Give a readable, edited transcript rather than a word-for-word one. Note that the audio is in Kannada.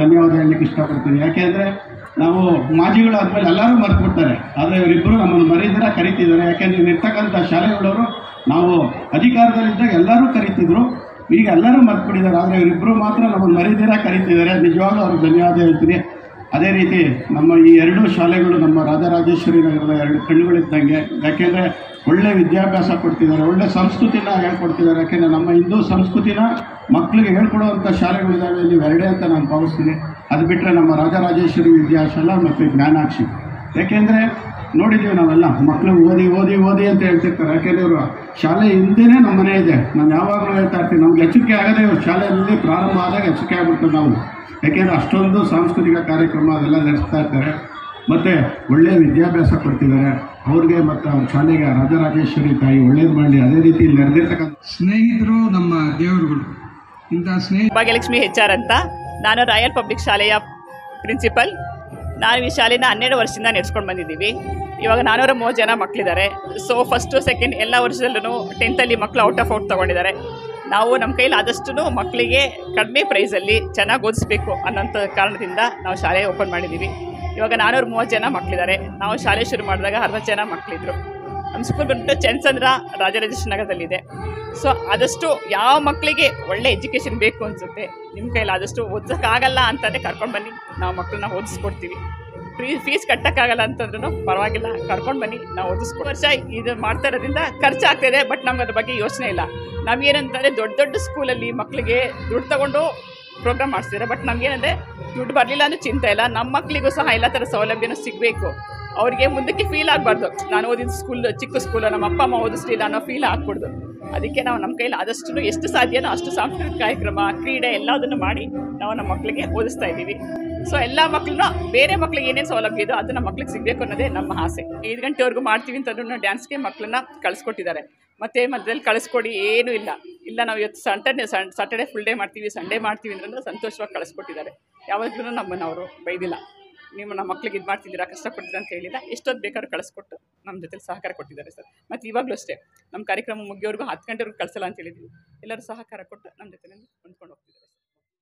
ಧನ್ಯವಾದ ಹೇಳಲಿಕ್ಕೆ ಇಷ್ಟಪಡ್ತೀನಿ. ಯಾಕೆಂದರೆ ನಾವು ಮಾಜಿಗಳಾದ್ಮೇಲೆ ಎಲ್ಲರೂ ಮರೆತುಬಿಡ್ತಾರೆ, ಆದರೆ ಇವರಿಬ್ಬರು ನಮ್ಮನ್ನು ಮರೀದಿರ ಕರಿತಿದ್ದಾರೆ. ಯಾಕೆಂದರೆ ಇಲ್ಲಿರ್ತಕ್ಕಂಥ ಶಾಲೆಗಳವರು ನಾವು ಅಧಿಕಾರದಲ್ಲಿದ್ದಾಗ ಎಲ್ಲರೂ ಕರಿತಿದ್ರು, ಈಗ ಎಲ್ಲರೂ ಮರೆತುಬಿಟ್ಟಿದ್ದಾರೆ. ಆದರೆ ಇವರಿಬ್ಬರು ಮಾತ್ರ ನಮ್ಮನ್ನು ಮರೀದಿರ ಕರಿತಿದ್ದಾರೆ. ನಿಜವಾಗ್ಲೂ ಅವ್ರಿಗೆ ಧನ್ಯವಾದ ಹೇಳ್ತೀನಿ. ಅದೇ ರೀತಿ ನಮ್ಮ ಈ ಎರಡೂ ಶಾಲೆಗಳು ನಮ್ಮ ರಾಜರಾಜೇಶ್ವರಿ ನಗರದ ಎರಡು ಕಣ್ಣುಗಳಿದ್ದಂಗೆ. ಯಾಕೆಂದರೆ ಒಳ್ಳೆ ವಿದ್ಯಾಭ್ಯಾಸ ಕೊಡ್ತಿದ್ದಾರೆ, ಒಳ್ಳೆ ಸಂಸ್ಕೃತಿನ ಹೇಳ್ಕೊಡ್ತಿದ್ದಾರೆ. ಯಾಕೆಂದರೆ ನಮ್ಮ ಹಿಂದೂ ಸಂಸ್ಕೃತಿನ ಮಕ್ಕಳಿಗೆ ಹೇಳ್ಕೊಡುವಂಥ ಶಾಲೆಗಳಿದ್ದಾವೆ ನೀವು ಎರಡೇ ಅಂತ ನಾನು ಭಾವಿಸ್ತೀನಿ. ಅದು ಬಿಟ್ಟರೆ ನಮ್ಮ ರಾಜರಾಜೇಶ್ವರಿ ವಿದ್ಯಾಶಾಲಾ ಮತ್ತು ಜ್ಞಾನಾಕ್ಷಿ. ಯಾಕೆಂದರೆ ನೋಡಿದ್ದೀವಿ ನಾವೆಲ್ಲ ಮಕ್ಕಳು ಓದಿ ಓದಿ ಓದಿ ಅಂತ ಹೇಳ್ತಿರ್ತಾರೆ. ಯಾಕೆಂದರೆ ಇವರು ಶಾಲೆ ಹಿಂದೆಯೇ ನಮ್ಮ ಮನೆ ಇದೆ. ನಾನು ಯಾವಾಗಲೂ ಹೇಳ್ತಾ ಇರ್ತೀನಿ, ನಮ್ಗೆ ಎಚ್ಚರಿಕೆ ಆಗದೆ ಇವರು ಶಾಲೆಯಲ್ಲಿ ಪ್ರಾರಂಭ ಆದಾಗ ಎಚ್ಚರಿಕೆ ಆಗ್ಬಿಡ್ತದೆ ನಾವು. ಯಾಕೆಂದರೆ ಅಷ್ಟೊಂದು ಸಾಂಸ್ಕೃತಿಕ ಕಾರ್ಯಕ್ರಮ ಅದೆಲ್ಲ ನಡೆಸ್ತಾ ಇರ್ತಾರೆ ಮತ್ತು ಒಳ್ಳೆಯ ವಿದ್ಯಾಭ್ಯಾಸ ಕೊಡ್ತಿದ್ದಾರೆ. ಅವ್ರಿಗೆ ಮತ್ತು ಅವ್ರ ಶಾಲೆಗೆ ರಾಜರಾಜೇಶ್ವರಿ ತಾಯಿ ಒಳ್ಳೇದು ಮಾಡಲಿ. ಅದೇ ರೀತಿ ನಡೆದಿರ್ತಕ್ಕಂಥ ಸ್ನೇಹಿತರು ನಮ್ಮ ದೇವರುಗಳು. ಇಂಥ ಭಾಗ್ಯಲಕ್ಷ್ಮಿ HR ಅಂತ. ನಾನು ರಾಯಲ್ ಪಬ್ಲಿಕ್ ಶಾಲೆಯ ಪ್ರಿನ್ಸಿಪಲ್. ನಾವು ಈ ಶಾಲೆನ 12 ವರ್ಷದಿಂದ ನಡೆಸ್ಕೊಂಡು ಬಂದಿದ್ದೀವಿ. ಇವಾಗ 430 ಜನ ಮಕ್ಕಳಿದ್ದಾರೆ. ಸೊ ಫಸ್ಟು ಸೆಕೆಂಡ್ ಎಲ್ಲ ವರ್ಷದಲ್ಲೂ 10th ಮಕ್ಕಳು ಔಟ್ ಆಫ್ ಔಟ್ ತೊಗೊಂಡಿದ್ದಾರೆ. ನಾವು ನಮ್ಮ ಕೈಲಿ ಆದಷ್ಟು ಮಕ್ಕಳಿಗೆ ಕಡಿಮೆ ಪ್ರೈಸಲ್ಲಿ ಚೆನ್ನಾಗಿ ಓದಿಸ್ಬೇಕು ಅನ್ನೋಂಥ ಕಾರಣದಿಂದ ನಾವು ಶಾಲೆ ಓಪನ್ ಮಾಡಿದ್ದೀವಿ. ಇವಾಗ 430 ಜನ ಮಕ್ಕಳಿದ್ದಾರೆ. ನಾವು ಶಾಲೆ ಶುರು ಮಾಡಿದಾಗ 60 ಜನ ಮಕ್ಕಳಿದ್ರು. ನಮ್ಮ ಸ್ಕೂಲ್ ಬಂದುಬಿಟ್ಟು ಚನ್ನಚಂದ್ರ ರಾಜರಾಜೇಶ್ವರಿ ನಗರದಲ್ಲಿದೆ. ಸೊ ಆದಷ್ಟು ಯಾವ ಮಕ್ಕಳಿಗೆ ಒಳ್ಳೆ ಎಜುಕೇಷನ್ ಬೇಕು ಅನಿಸುತ್ತೆ, ನಿಮ್ಮ ಕೈಲಿ ಆದಷ್ಟು ಓದಿಸೋಕ್ಕಾಗಲ್ಲ ಅಂತಂದರೆ ಕರ್ಕೊಂಡು ಬನ್ನಿ, ನಾವು ಮಕ್ಕಳನ್ನ ಓದಿಸ್ಕೊಡ್ತೀವಿ. ಫೀಸ್ ಕಟ್ಟೋಕ್ಕಾಗಲ್ಲ ಅಂತಂದ್ರೂ ಪರವಾಗಿಲ್ಲ, ಕರ್ಕೊಂಡು ಬನ್ನಿ, ನಾವು ಓದಿಸ್ಕೊಡ್ತೀವಿ. ವರ್ಷ ಇದು ಮಾಡ್ತಾ ಇರೋದ್ರಿಂದ ಖರ್ಚಾಗ್ತಾಯಿದೆ, ಬಟ್ ನಮ್ಗೆ ಅದ್ರ ಬಗ್ಗೆ ಯೋಚನೆ ಇಲ್ಲ. ನಮಗೇನಂತಂದರೆ ದೊಡ್ಡ ದೊಡ್ಡ ಸ್ಕೂಲಲ್ಲಿ ಮಕ್ಕಳಿಗೆ ದುಡ್ಡು ತೊಗೊಂಡು ಪ್ರೋಗ್ರಾಮ್ ಮಾಡಿಸ್ತಿದ್ದಾರೆ. ಬಟ್ ನಮಗೇನಂದರೆ ದುಡ್ಡು ಬರಲಿಲ್ಲ ಅನ್ನೋ ಚಿಂತೆ ಇಲ್ಲ. ನಮ್ಮ ಮಕ್ಕಳಿಗೂ ಸಹ ಎಲ್ಲ ಥರ ಸೌಲಭ್ಯನೂ ಸಿಗಬೇಕು. ಅವರಿಗೆ ಮುಂದಕ್ಕೆ ಫೀಲ್ ಆಗಬಾರ್ದು, ನಾನು ಓದಿದ ಸ್ಕೂಲ್ ಚಿಕ್ಕ ಸ್ಕೂಲು, ನಮ್ಮ ಅಪ್ಪ ಅಮ್ಮ ಓದಿಸ್ಲಿಲ್ಲ ಅನ್ನೋ ಫೀಲ್ ಆಗ್ಬಿಡ್ದು. ಅದಕ್ಕೆ ನಾವು ನಮ್ಮ ಕೈಲಿ ಆದಷ್ಟು ಎಷ್ಟು ಸಾಧ್ಯನೋ ಅಷ್ಟು ಸಾಂಸ್ಕೃತಿಕ ಕಾರ್ಯಕ್ರಮ, ಕ್ರೀಡೆ ಎಲ್ಲದನ್ನು ಮಾಡಿ ನಾವು ನಮ್ಮ ಮಕ್ಕಳಿಗೆ ಓದಿಸ್ತಾ ಇದ್ದೀವಿ. ಸೊ ಎಲ್ಲ ಮಕ್ಕಳನ್ನ ಬೇರೆ ಮಕ್ಕಳಿಗೆ ಏನೇನು ಸೌಲಭ್ಯ ಇದೋ ಅದು ನಮ್ಮ ಮಕ್ಳಿಗೆ ಸಿಗಬೇಕು ಅನ್ನೋದೇ ನಮ್ಮ ಆಸೆ. 5 ಗಂಟೆವರೆಗೂ ಮಾಡ್ತೀವಿ ಅಂತಂದ್ರೂ ಡ್ಯಾನ್ಸ್ಗೆ ಮಕ್ಕಳನ್ನ ಕಳಿಸ್ಕೊಟ್ಟಿದ್ದಾರೆ. ಮತ್ತು ಮಧ್ಯದಲ್ಲಿ ಕಳಿಸ್ಕೊಡಿ ಏನೂ ಇಲ್ಲ ನಾವು ಇವತ್ತು ಸಾಟರ್ಡೆ ಫುಲ್ ಡೇ ಮಾಡ್ತೀವಿ, ಸಂಡೇ ಮಾಡ್ತೀವಿ ಅಂದ್ರೆ ಸಂತೋಷವಾಗಿ ಕಳಿಸ್ಕೊಟ್ಟಿದ್ದಾರೆ. ಯಾವಾಗಲೂ ನಮ್ಮನ್ನು ಅವರು ಬೈದಿಲ್ಲ, ನೀವು ನಮ್ಮ ಮಕ್ಳಿಗೆ ಇದು ಮಾಡ್ತಿದ್ದೀರಾ, ಕಷ್ಟಪಡ್ತೀರಾ ಅಂತ ಹೇಳಿಲ್ಲ. ಎಷ್ಟೊತ್ತು ಬೇಕಾದ್ರೂ ಕಳಿಸ್ಕೊಟ್ಟು ನಮ್ಮ ಜೊತೆ ಸಹಕಾರ ಕೊಟ್ಟಿದ್ದಾರೆ ಸರ್. ಮತ್ತು ಇವಾಗಲೂ ಅಷ್ಟೇ ನಮ್ಮ ಕಾರ್ಯಕ್ರಮ ಮುಗಿಯೋವರೆಗೂ 10 ಗಂಟೆವರೆಗೂ ಕಳಿಸಲ್ಲ ಅಂತ ಹೇಳಿದ್ವಿ. ಎಲ್ಲರೂ ಸಹಕಾರ ಕೊಟ್ಟು ನಮ್ಮ ಜೊತೆ